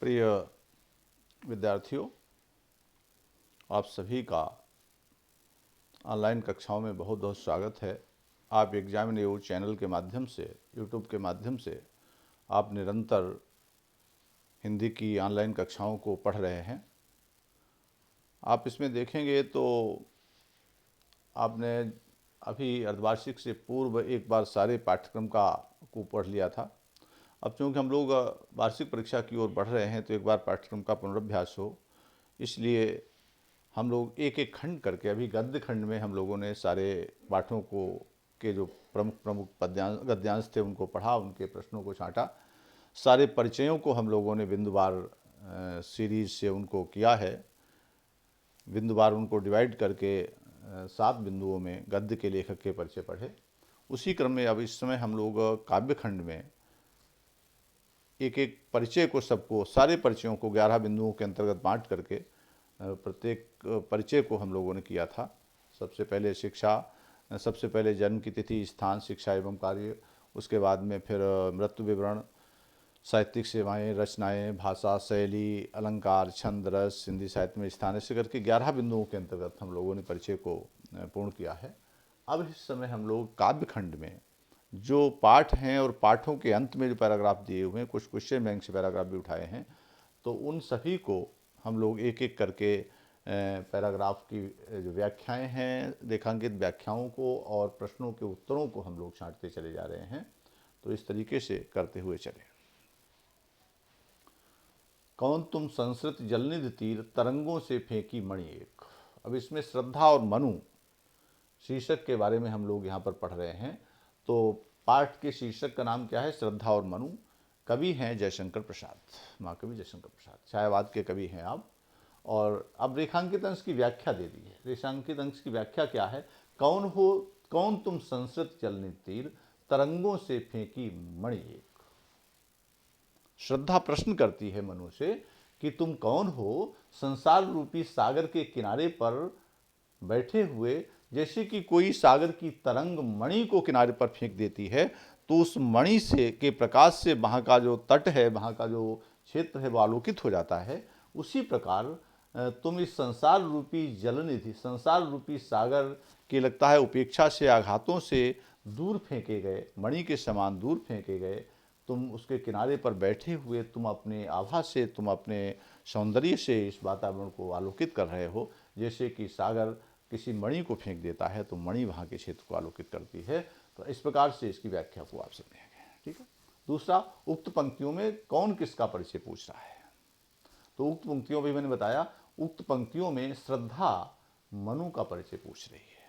प्रिय विद्यार्थियों, आप सभी का ऑनलाइन कक्षाओं में बहुत बहुत स्वागत है। आप एग्जामिनेशन चैनल के माध्यम से, यूट्यूब के माध्यम से आप निरंतर हिंदी की ऑनलाइन कक्षाओं को पढ़ रहे हैं। आप इसमें देखेंगे तो आपने अभी अर्धवार्षिक से पूर्व एक बार सारे पाठ्यक्रम को पढ़ लिया था। अब चूँकि हम लोग वार्षिक परीक्षा की ओर बढ़ रहे हैं तो एक बार पाठ्यक्रम का पुनरअभ्यास हो, इसलिए हम लोग एक एक खंड करके, अभी गद्य खंड में हम लोगों ने सारे पाठों को के जो प्रमुख प्रमुख गद्यांश थे उनको पढ़ा, उनके प्रश्नों को छांटा। सारे परिचयों को हम लोगों ने बिंदुवार सीरीज से उनको किया है। बिंदुवार उनको डिवाइड करके 7 बिंदुओं में गद्य के लेखक के परिचय पढ़े। उसी क्रम में अब इस समय हम लोग काव्य खंड में एक एक परिचय को, सबको, सारे परिचयों को 11 बिंदुओं के अंतर्गत बांट करके प्रत्येक परिचय को हम लोगों ने किया था। सबसे पहले शिक्षा, सबसे पहले जन्म की तिथि, स्थान, शिक्षा एवं कार्य, उसके बाद में फिर मृत्यु विवरण, साहित्यिक सेवाएं, रचनाएं, भाषा, शैली, अलंकार, छंद, रस, हिंदी साहित्य में स्थान, ऐसे करके 11 बिंदुओं के अंतर्गत हम लोगों ने परिचय को पूर्ण किया है। अब इस समय हम लोग काव्य खंड में जो पाठ हैं और पाठों के अंत में जो पैराग्राफ दिए हुए हैं, कुछ क्वेश्चन बैंक से पैराग्राफ भी उठाए हैं, तो उन सभी को हम लोग एक एक करके पैराग्राफ की जो व्याख्याएं हैं, रेखांकित व्याख्याओं को और प्रश्नों के उत्तरों को हम लोग छांटते चले जा रहे हैं। तो इस तरीके से करते हुए चले। कौन तुम संस्कृत जलनिधि तीर, तरंगों से फेंकी मणि एक। अब इसमें श्रद्धा और मनु शीर्षक के बारे में हम लोग यहाँ पर पढ़ रहे हैं। तो पाठ के शीर्षक का नाम क्या है? श्रद्धा और मनु। कवि हैं जयशंकर प्रसाद, महाकवि जयशंकर प्रसाद, छायावाद के कवि हैं आप। और अब रेखांकित अंश की व्याख्या दे दी है। रेखांकित अंश की व्याख्या क्या है? कौन तुम संस्कृत जलनिधि तीर, तरंगों से फेंकी मणि एक। श्रद्धा प्रश्न करती है मनु से कि तुम कौन हो, संसार रूपी सागर के किनारे पर बैठे हुए, जैसे कि कोई सागर की तरंग मणि को किनारे पर फेंक देती है तो उस मणि से के प्रकाश से वहाँ का जो तट है, वहाँ का जो क्षेत्र है वो आलोकित हो जाता है। उसी प्रकार तुम इस संसार रूपी जलनिधि, संसार रूपी सागर के, लगता है उपेक्षा से, आघातों से दूर फेंके गए, मणि के समान दूर फेंके गए, तुम उसके किनारे पर बैठे हुए, तुम अपने आभा से, तुम अपने सौंदर्य से इस वातावरण को आलोकित कर रहे हो। जैसे कि सागर किसी मणि को फेंक देता है तो मणि वहाँ के क्षेत्र को आलोकित करती है। तो इस प्रकार से इसकी व्याख्या को आप समझेंगे। ठीक है। दूसरा, उक्त पंक्तियों में कौन किसका परिचय पूछ रहा है। तो उक्त पंक्तियों में मैंने बताया, उक्त पंक्तियों में श्रद्धा मनु का परिचय पूछ रही है।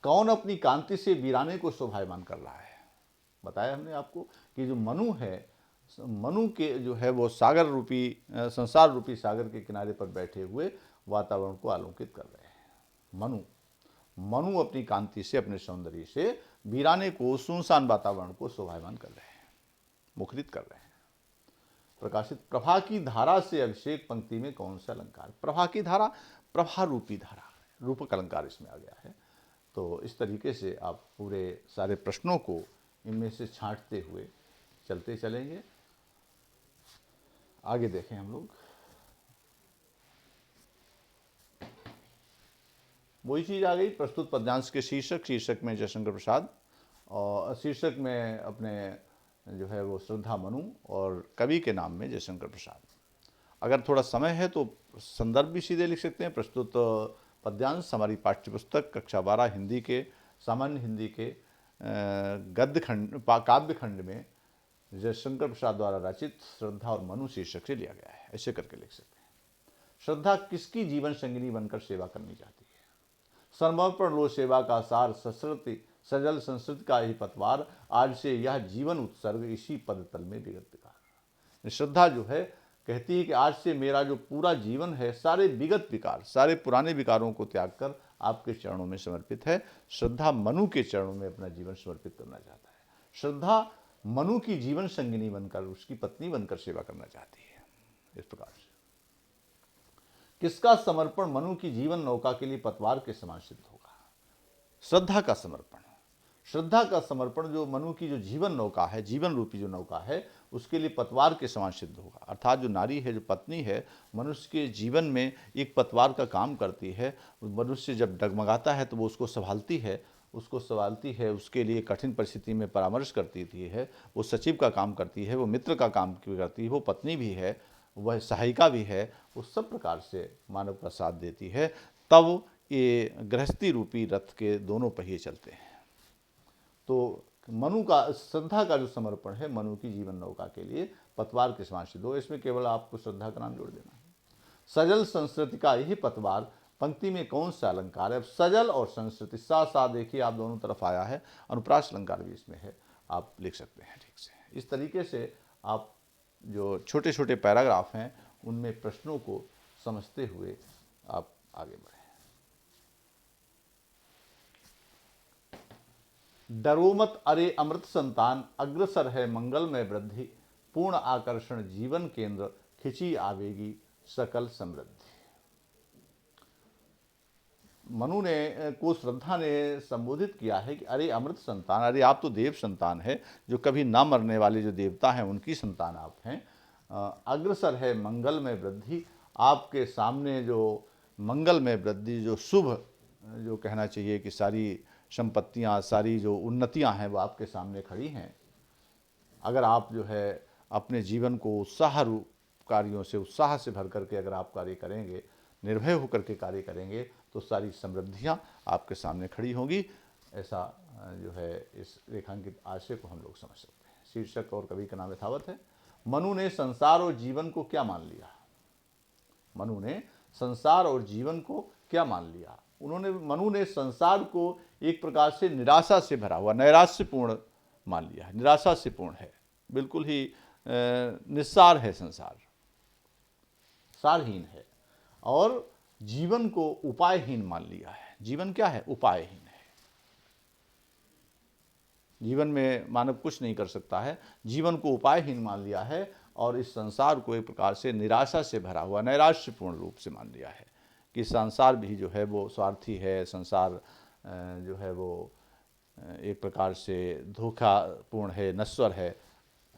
कौन अपनी कांति से वीराने को शोभायमान कर रहा है। बताया हमने आपको कि जो मनु है, मनु के जो है वो सागर रूपी, संसार रूपी सागर के किनारे पर बैठे हुए वातावरण को आलोकित कर रहे हैं। मनु अपनी कांति से, अपने सौंदर्य से वीराने को, सुनसान वातावरण को शोभायमान कर रहे हैं, मुखरित कर रहे हैं। प्रकाशित प्रभा की धारा से अभिषेक पंक्ति में कौन सा अलंकार। प्रभा की धारा, प्रभा रूपी धारा, रूपक अलंकार इसमें आ गया है। तो इस तरीके से आप पूरे सारे प्रश्नों को इनमें से छांटते हुए चलते चलेंगे। आगे देखें हम लोग। वही चीज आ गई, प्रस्तुत पद्यांश के शीर्षक में जयशंकर प्रसाद, और शीर्षक में अपने जो है वो श्रद्धा मनु, और कवि के नाम में जयशंकर प्रसाद। अगर थोड़ा समय है तो संदर्भ भी सीधे लिख सकते हैं। प्रस्तुत पद्यांश हमारी पाठ्यपुस्तक कक्षा 12 हिंदी के, सामान्य हिंदी के गद्य खंड, काव्य खंड में जयशंकर प्रसाद द्वारा रचित श्रद्धा और मनु शीर्षक से लिया गया है। ऐसे करके लिख सकते हैं। श्रद्धा किसकी जीवन संगिनी बनकर सेवा करनी चाहती है। समर्पण लो सेवा का सार, सश्रुति सजल संस्कृति का ही पतवार, आज से यह जीवन उत्सर्ग, इसी पद तल में विगत विकार। श्रद्धा जो है कहती है कि आज से मेरा जो पूरा जीवन है, सारे विगत विकार, सारे पुराने विकारों को त्याग कर आपके चरणों में समर्पित है। श्रद्धा मनु के चरणों में अपना जीवन समर्पित करना चाहता है। श्रद्धा मनु की जीवन संगिनी बनकर, उसकी पत्नी बनकर सेवा करना चाहती है। इस प्रकार से किसका समर्पण मनु की जीवन नौका के लिए पतवार के समान सिद्ध होगा। श्रद्धा का समर्पण, श्रद्धा का समर्पण जो मनु की जो जीवन नौका है, जीवन रूपी जो नौका है, उसके लिए पतवार के समान सिद्ध होगा। अर्थात जो नारी है, जो पत्नी है, मनुष्य के जीवन में एक पतवार का काम करती है। मनुष्य जब डगमगाता है तो वो उसको संभालती है, उसके लिए कठिन परिस्थिति में परामर्श करती थी है, वो सचिव का काम करती है, वो मित्र का काम करती है, वो पत्नी भी है, वह सहायिका भी है, वो सब प्रकार से मानव का साथ देती है। तब ये गृहस्थी रूपी रथ के दोनों पहिए चलते हैं। तो मनु का श्रद्धा का जो समर्पण है, मनु की जीवन नौका के लिए पतवार के समान सिद्ध हो। इसमें केवल आपको श्रद्धा का नाम जोड़ देना है। सजल संस्कृति का यही पतवार, पंक्ति में कौन सा अलंकार है? अब सजल और संस्कृति साथ साथ देखिए, आप दोनों तरफ आया है, अनुप्रास अलंकार भी इसमें है, आप लिख सकते हैं ठीक से। इस तरीके से आप जो छोटे छोटे पैराग्राफ हैं उनमें प्रश्नों को समझते हुए आप आगे बढ़ें। डरो मत अरे अमृत संतान, अग्रसर है मंगल में वृद्धि, पूर्ण आकर्षण जीवन केंद्र, खिंची आवेगी सकल समृद्धि। मनु ने को श्रद्धा ने संबोधित किया है कि अरे अमृत संतान, अरे आप तो देव संतान है, जो कभी ना मरने वाले जो देवता हैं उनकी संतान आप हैं। अग्रसर है मंगल में वृद्धि, आपके सामने जो मंगल में वृद्धि, जो शुभ, जो कहना चाहिए कि सारी संपत्तियां, सारी जो उन्नतियां हैं वो आपके सामने खड़ी हैं। अगर आप जो है अपने जीवन को उत्साह रूप कार्यों से, उत्साह से भर करके अगर आप कार्य करेंगे, निर्भय होकर के कार्य करेंगे, तो सारी समृद्धियां आपके सामने खड़ी होंगी। ऐसा जो है इस रेखांकित आशय को हम लोग समझ सकते हैं। शीर्षक और कवि का नाम यथावत है। मनु ने संसार और जीवन को क्या मान लिया? मनु ने संसार और जीवन को क्या मान लिया? मनु ने संसार को एक प्रकार से निराशा से भरा हुआ, नैराश्यपूर्ण मान लिया है। निराशा से पूर्ण है, बिल्कुल ही निस्सार है संसार, सारहीन है। और जीवन को उपायहीन मान लिया है। जीवन क्या है? उपायहीन है। जीवन में मानव कुछ नहीं कर सकता है, जीवन को उपायहीन मान लिया है और इस संसार को एक प्रकार से निराशा से भरा हुआ, नैराश्यपूर्ण रूप से मान लिया है कि संसार भी जो है वो स्वार्थी है, संसार जो है वो एक प्रकार से धोखापूर्ण है, नश्वर है,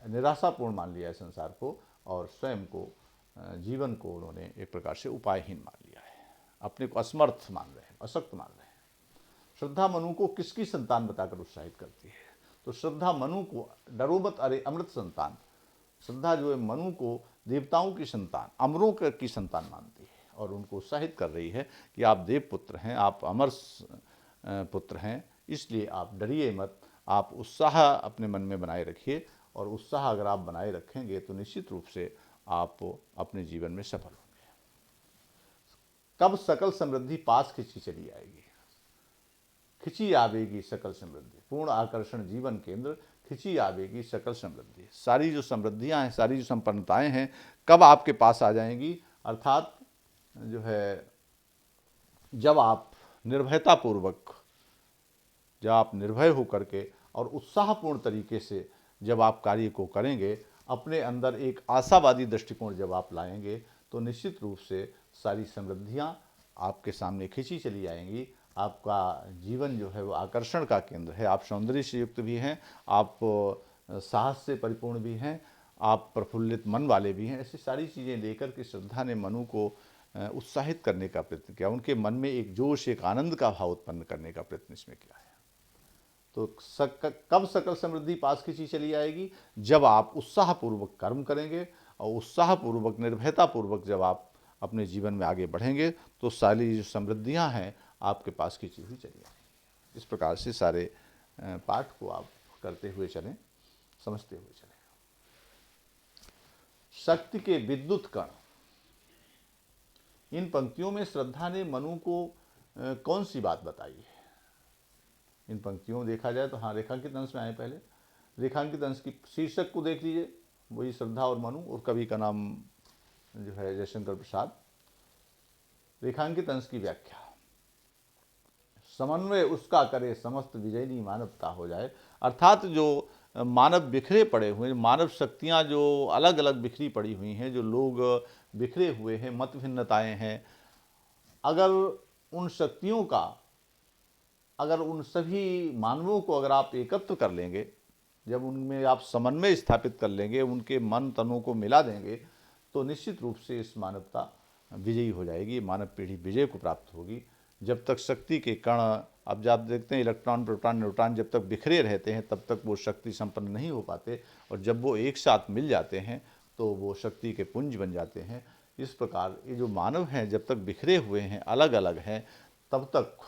निराशापूर्ण मान लिया है संसार को, और स्वयं को, जीवन को उन्होंने एक प्रकार से उपायहीन मान लिया है, अपने को असमर्थ मान रहे हैं, अशक्त मान रहे हैं। श्रद्धा मनु को किसकी संतान बताकर उत्साहित करती है? तो श्रद्धा मनु को डरो मत अरे अमृत संतान, श्रद्धा जो है मनु को देवताओं की संतान, अमरों की संतान मानती है और उनको उत्साहित कर रही है कि आप देव पुत्र हैं, आप अमर पुत्र हैं, इसलिए आप डरिए मत, आप उत्साह अपने मन में बनाए रखिए, और उत्साह अगर आप बनाए रखेंगे तो निश्चित रूप से आप अपने जीवन में सफल होंगे। कब सकल समृद्धि पास खिंची चली आएगी? खिंची आवेगी सकल समृद्धि, पूर्ण आकर्षण जीवन केंद्र, खिंची आवेगी सकल समृद्धि। सारी जो समृद्धियां हैं, सारी जो संपन्नताएं हैं, कब आपके पास आ जाएंगी? अर्थात जो है जब आप निर्भयतापूर्वक, जब आप निर्भय होकर के और उत्साहपूर्ण तरीके से जब आप कार्य को करेंगे, अपने अंदर एक आशावादी दृष्टिकोण जब आप लाएंगे, तो निश्चित रूप से सारी समृद्धियां आपके सामने खिंची चली आएंगी। आपका जीवन जो है वो आकर्षण का केंद्र है, आप सौंदर्य से युक्त भी हैं, आप साहस से परिपूर्ण भी हैं, आप प्रफुल्लित मन वाले भी हैं। ऐसी सारी चीज़ें लेकर के श्रद्धा ने मनु को उत्साहित करने का प्रयत्न किया, उनके मन में एक जोश, एक आनंद का भाव उत्पन्न करने का प्रयत्न इसमें किया है। तो कब सकल समृद्धि पास खिंची चली आएगी? जब आप उत्साहपूर्वक कर्म करेंगे और उत्साहपूर्वक, निर्भयतापूर्वक जब आप अपने जीवन में आगे बढ़ेंगे, तो सारी जो समृद्धियां हैं आपके पास खिंची हुई चली आएंगी। इस प्रकार से सारे पाठ को आप करते हुए चलें, समझते हुए चलें। शक्ति के विद्युत कण, इन पंक्तियों में श्रद्धा ने मनु को कौन सी बात बताई है? इन पंक्तियों में देखा जाए तो हाँ, रेखांकित अंश में आए। पहले रेखांकित अंश की शीर्षक को देख लीजिए, वही श्रद्धा और मनु, और कवि का नाम जो है जयशंकर प्रसाद। रेखांकित अंश की व्याख्या, समन्वय उसका करे समस्त विजयनी मानवता हो जाए। अर्थात जो मानव बिखरे पड़े हुए, मानव शक्तियां जो अलग अलग बिखरी पड़ी हुई हैं, जो लोग बिखरे हुए हैं, मत भिन्नताएं हैं, अगर उन शक्तियों का, अगर उन सभी मानवों को अगर आप एकत्र कर लेंगे, जब उनमें आप समन्वय स्थापित कर लेंगे, उनके मन तनों को मिला देंगे, तो निश्चित रूप से इस मानवता विजयी हो जाएगी, मानव पीढ़ी विजय को प्राप्त होगी। जब तक शक्ति के कण, अब आप देखते हैं इलेक्ट्रॉन प्रोटॉन न्यूट्रॉन जब तक बिखरे रहते हैं तब तक वो शक्ति संपन्न नहीं हो पाते, और जब वो एक साथ मिल जाते हैं तो वो शक्ति के पुंज बन जाते हैं। इस प्रकार ये जो मानव हैं जब तक बिखरे हुए हैं, अलग अलग हैं, तब तक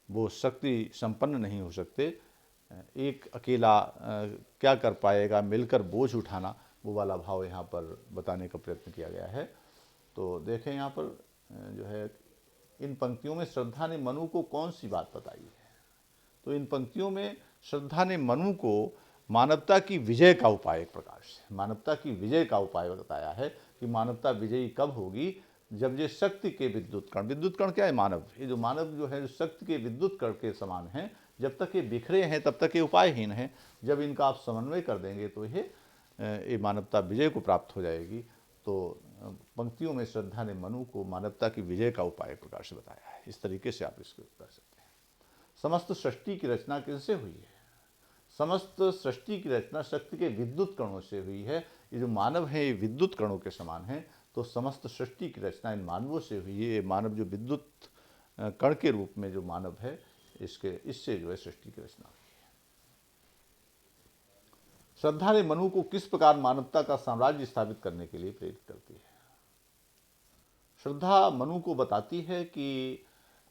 वो शक्ति संपन्न नहीं हो सकते। एक अकेला क्या कर पाएगा, मिलकर बोझ उठाना, वो वाला भाव यहाँ पर बताने का प्रयत्न किया गया है। तो देखें यहाँ पर जो है इन पंक्तियों में श्रद्धा ने मनु को कौन सी बात बताई है। तो इन पंक्तियों में श्रद्धा ने मनु को मानवता की विजय का उपाय, एक प्रकार से मानवता की विजय का उपाय बताया है कि मानवता विजयी कब होगी, जब ये शक्ति के विद्युत कण क्या है, मानव, ये जो मानव जो है शक्ति के विद्युत कण के समान हैं, जब तक ये बिखरे हैं तब तक ये उपायहीन हैं। जब इनका आप समन्वय कर देंगे तो ये मानवता विजय को प्राप्त हो जाएगी। तो पंक्तियों में श्रद्धा ने मनु को मानवता की विजय का उपाय प्रकार से बताया है। इस तरीके से आप इसको कर सकते हैं। समस्त सृष्टि की रचना किससे हुई है? समस्त सृष्टि की रचना शक्ति के विद्युत कणों से हुई है। ये जो मानव है ये विद्युत कणों के समान है, तो समस्त सृष्टि की रचना इन मानवों से हुई है। ये मानव जो विद्युत कण के रूप में जो मानव है, इससे जो है सृष्टि की रचना हुई है। श्रद्धा ने मनु को किस प्रकार मानवता का साम्राज्य स्थापित करने के लिए प्रेरित करती है? श्रद्धा मनु को बताती है कि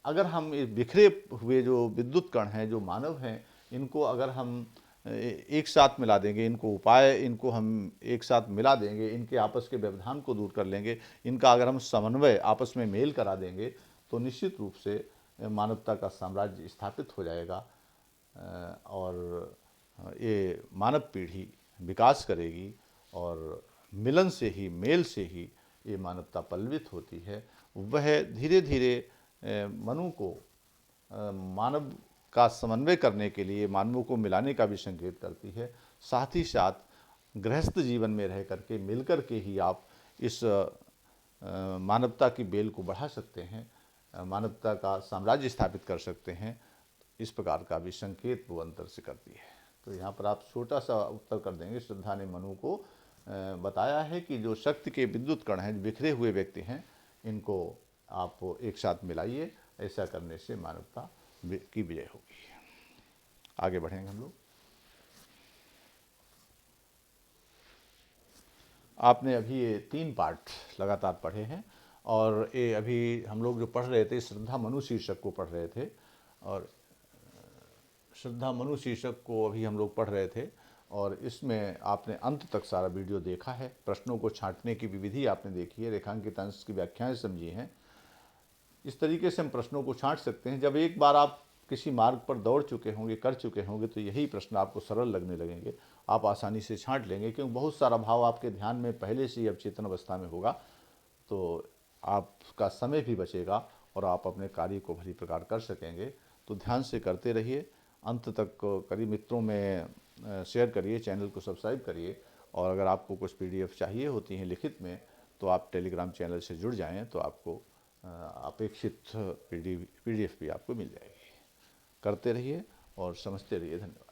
अगर हम इस बिखरे हुए जो विद्युत कण हैं, जो मानव हैं, इनको अगर हम एक साथ मिला देंगे, इनको हम एक साथ मिला देंगे, इनके आपस के व्यवधान को दूर कर लेंगे, इनका अगर हम समन्वय आपस में मेल करा देंगे, तो निश्चित रूप से मानवता का साम्राज्य स्थापित हो जाएगा और ये मानव पीढ़ी विकास करेगी। और मिलन से ही, मेल से ही ये मानवता पल्लवित होती है। वह धीरे धीरे मनु को मानव का समन्वय करने के लिए, मानवों को मिलाने का भी संकेत करती है। साथ ही साथ गृहस्थ जीवन में रह करके, मिल कर के ही आप इस मानवता की बेल को बढ़ा सकते हैं, मानवता का साम्राज्य स्थापित कर सकते हैं। इस प्रकार का भी संकेत वो अंतर से करती है। तो यहाँ पर आप छोटा सा उत्तर कर देंगे। श्रद्धा ने मनु को बताया है कि जो शक्ति के विद्युत कण हैं, बिखरे हुए व्यक्ति हैं, इनको आप एक साथ मिलाइए। ऐसा करने से मानवता की विजय होगी। आगे बढ़ेंगे हम लोग। आपने अभी ये 3 पाठ लगातार पढ़े हैं, और ये अभी हम लोग जो पढ़ रहे थे, श्रद्धा मनु शीर्षक को पढ़ रहे थे, और श्रद्धा मनु शीर्षक को अभी हम लोग पढ़ रहे थे, और इसमें आपने अंत तक सारा वीडियो देखा है। प्रश्नों को छांटने की विधि आपने देखी है, रेखांकित अंश की व्याख्याएं समझी हैं। इस तरीके से हम प्रश्नों को छांट सकते हैं। जब एक बार आप किसी मार्ग पर दौड़ चुके होंगे, कर चुके होंगे, तो यही प्रश्न आपको सरल लगने लगेंगे, आप आसानी से छांट लेंगे, क्योंकि बहुत सारा भाव आपके ध्यान में पहले से ही अवचेतन अवस्था में होगा। तो आपका समय भी बचेगा और आप अपने कार्य को भली प्रकार कर सकेंगे। तो ध्यान से करते रहिए, अंत तक करीब मित्रों में शेयर करिए, चैनल को सब्सक्राइब करिए। और अगर आपको कुछ PDF चाहिए होती हैं लिखित में, तो आप टेलीग्राम चैनल से जुड़ जाएं, तो आपको अपेक्षित PDF भी आपको मिल जाएगी। करते रहिए और समझते रहिए। धन्यवाद।